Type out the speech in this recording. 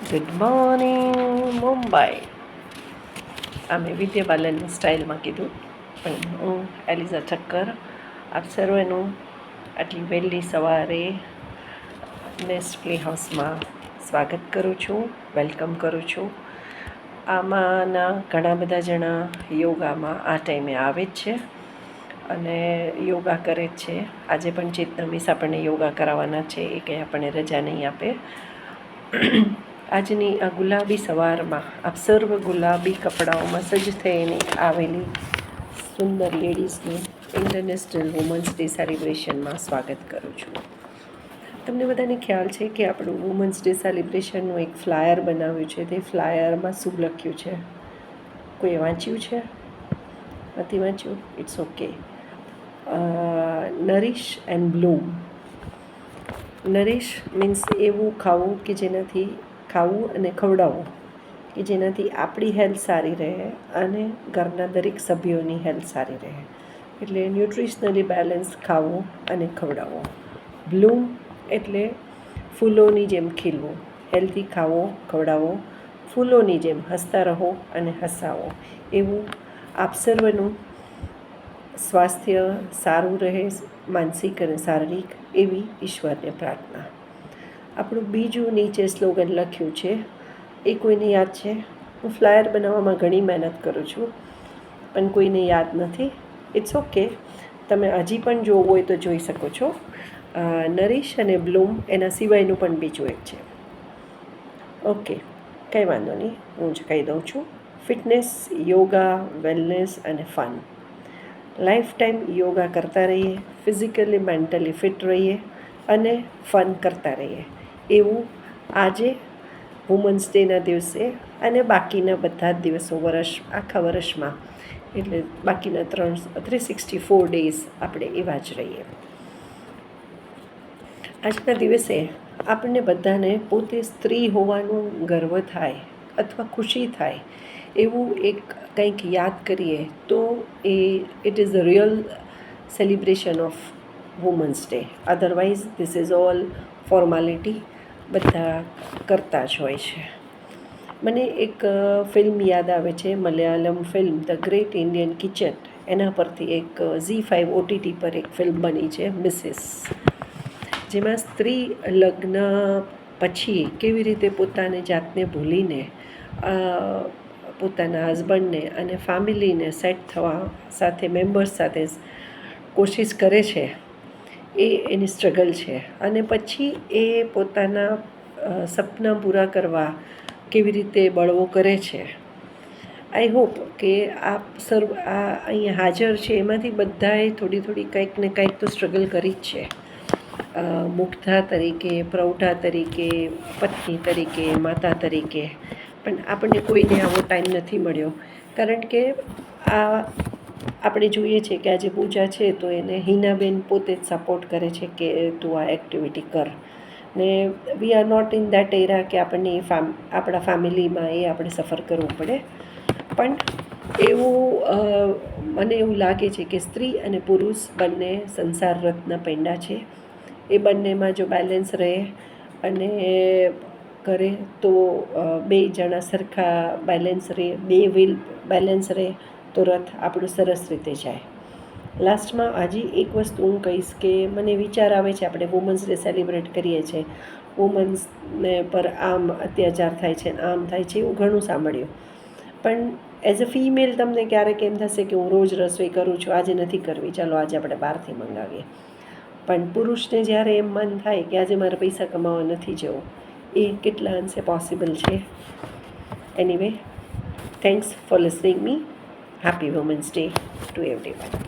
Good morning Mumbai. મેં વિદ્યા બાલનની સ્ટાઇલમાં કીધું, પણ હું એલિઝા ઠક્કર આપ સર્વેનું આટલી વહેલી સવારે નેસ્ટ પ્લે હાઉસમાં સ્વાગત કરું છું, વેલકમ કરું છું. આમાંના ઘણા બધા જણા યોગામાં આ ટાઈમે આવે જ છે અને યોગા કરે જ છે. આજે પણ ચેતના મિસ આપણને યોગા કરાવવાના છે, એ કંઈ આપણને રજા નહીં આપે. આજની આ ગુલાબી સવારમાં આપ સર્વ ગુલાબી કપડાઓમાં સજ્જ થઈને આવેલી સુંદર લેડીઝનું ઇન્ટરનેશનલ વુમન્સ ડે સેલિબ્રેશનમાં સ્વાગત કરું છું. તમને બધાને ખ્યાલ છે કે આપણું વુમન્સ ડે સેલિબ્રેશનનું એક ફ્લાયર બનાવ્યું છે. તે ફ્લાયરમાં શું લખ્યું છે? કોઈએ વાંચ્યું છે? નથી વાંચ્યું? It's okay. Nourish and bloom. Nourish means એવું ખાવું કે જેનાથી ખાવું અને ખવડાવવું કે જેનાથી આપણી હેલ્થ સારી રહે અને ઘરના દરેક સભ્યોની હેલ્થ સારી રહે, એટલે ન્યુટ્રિશનલી બેલેન્સ ખાવું અને ખવડાવવું. બ્લૂમ એટલે ફૂલોની જેમ ખીલવું, હેલ્ધી ખાવો ખવડાવો, ફૂલોની જેમ હસતા રહો અને હસાવો. એવું આપ સર્વનું સ્વાસ્થ્ય સારું રહે, માનસિક અને શારીરિક, એવી ઈશ્વરને પ્રાર્થના. આપણું બીજું નીચે સ્લોગન લખ્યું છે, એ કોઈને યાદ છે? હું ફ્લાયર બનાવવામાં ઘણી મહેનત કરું છું, પણ કોઈને યાદ નથી. ઇટ્સ ઓકે, તમે હજી પણ જોવું હોય તો જોઈ શકો છો. નરિશ અને બ્લૂમ એના સિવાયનું પણ બીજું એક છે. ઓકે, કંઈ વાંધો નહીં, હું જ કહી દઉં છું. ફિટનેસ, યોગા, વેલનેસ અને ફન. લાઈફ ટાઈમ યોગા કરતા રહીએ, ફિઝિકલી મેન્ટલી ફિટ રહીએ અને ફન કરતા રહીએ, એવું આજે વુમન્સ ડેના દિવસે અને બાકીના બધા જ દિવસો આખા વર્ષમાં, એટલે બાકીના 364 ડેઝ આપણે એવા જ રહીએ. આજના દિવસે આપણને બધાને પોતે સ્ત્રી હોવાનું ગર્વ થાય અથવા ખુશી થાય એવું એક કંઈક યાદ કરીએ તો it is a real celebration of women's day. Otherwise this is all formality, બધા કરતા જ હોય છે. મને એક ફિલ્મ યાદ આવે છે, Malayalam film the great Indian kitchen. એના પરથી એક ZEE5 OTT પર એક ફિલ્મ બની છે, મિસિસ, જેમાં સ્ત્રી લગ્ન પછી કેવી રીતે પોતાને જાતને ભૂલીને પોતાના હસબન્ડને અને ફેમિલીને સેટ થવા સાથે મેમ્બર્સ સાથે કોશિશ કરે છે, એ એની સ્ટ્રગલ છે. અને પછી એ પોતાના સપના પૂરા કરવા કેવી રીતે બળવો કરે છે. આઈ હોપ કે આપ સર્વ અહીંયા હાજર છે એમાંથી બધાએ થોડી થોડી કંઈક ને કંઈક તો સ્ટ્રગલ કરી જ છે. મુગ્ધા તરીકે, પ્રૌઢા તરીકે, પત્ની તરીકે, માતા તરીકે. પણ આપણને કોઈને આવો ટાઈમ નથી મળ્યો, કારણ કે આપણે જોઈએ છીએ કે આજે પૂજા છે તો એને હિનાબેન પોતે જ સપોર્ટ કરે છે કે તું આ એક્ટિવિટી કર. ને we are not in that era કે આપણને આપણા ફેમિલીમાં એ આપણે સફર કરવું પડે. પણ મને એવું લાગે છે કે સ્ત્રી અને પુરુષ બંને સંસાર રત્ન પૈંડા છે. એ બંનેમાં જો બેલેન્સ રહે અને કરે તો બે જણા સરખા બેલેન્સ રહે, બે વિલ બેલેન્સ રહે તો રથ આપણું સરસ રીતે જાય. લાસ્ટમાં હજી એક વસ્તુ હું કહીશ કે મને વિચાર આવે છે, આપણે વુમન્સ ડે સેલિબ્રેટ કરીએ છીએ, વુમન્સને પર આમ અત્યાચાર થાય છે, આમ થાય છે, એવું ઘણું સાંભળ્યું. પણ એઝ અ ફિમેલ તમને ક્યારેક એમ થશે કે હું રોજ રસોઈ કરું છું, આજે નથી કરવી, ચાલો આજે આપણે બહારથી મંગાવીએ. પણ પુરુષને જ્યારે એમ મન થાય કે આજે મારે પૈસા કમાવા નથી જવું, એ કેટલા અંશે પોસિબલ છે. Anyway, thanks for listening me. Happy women's day to everyone.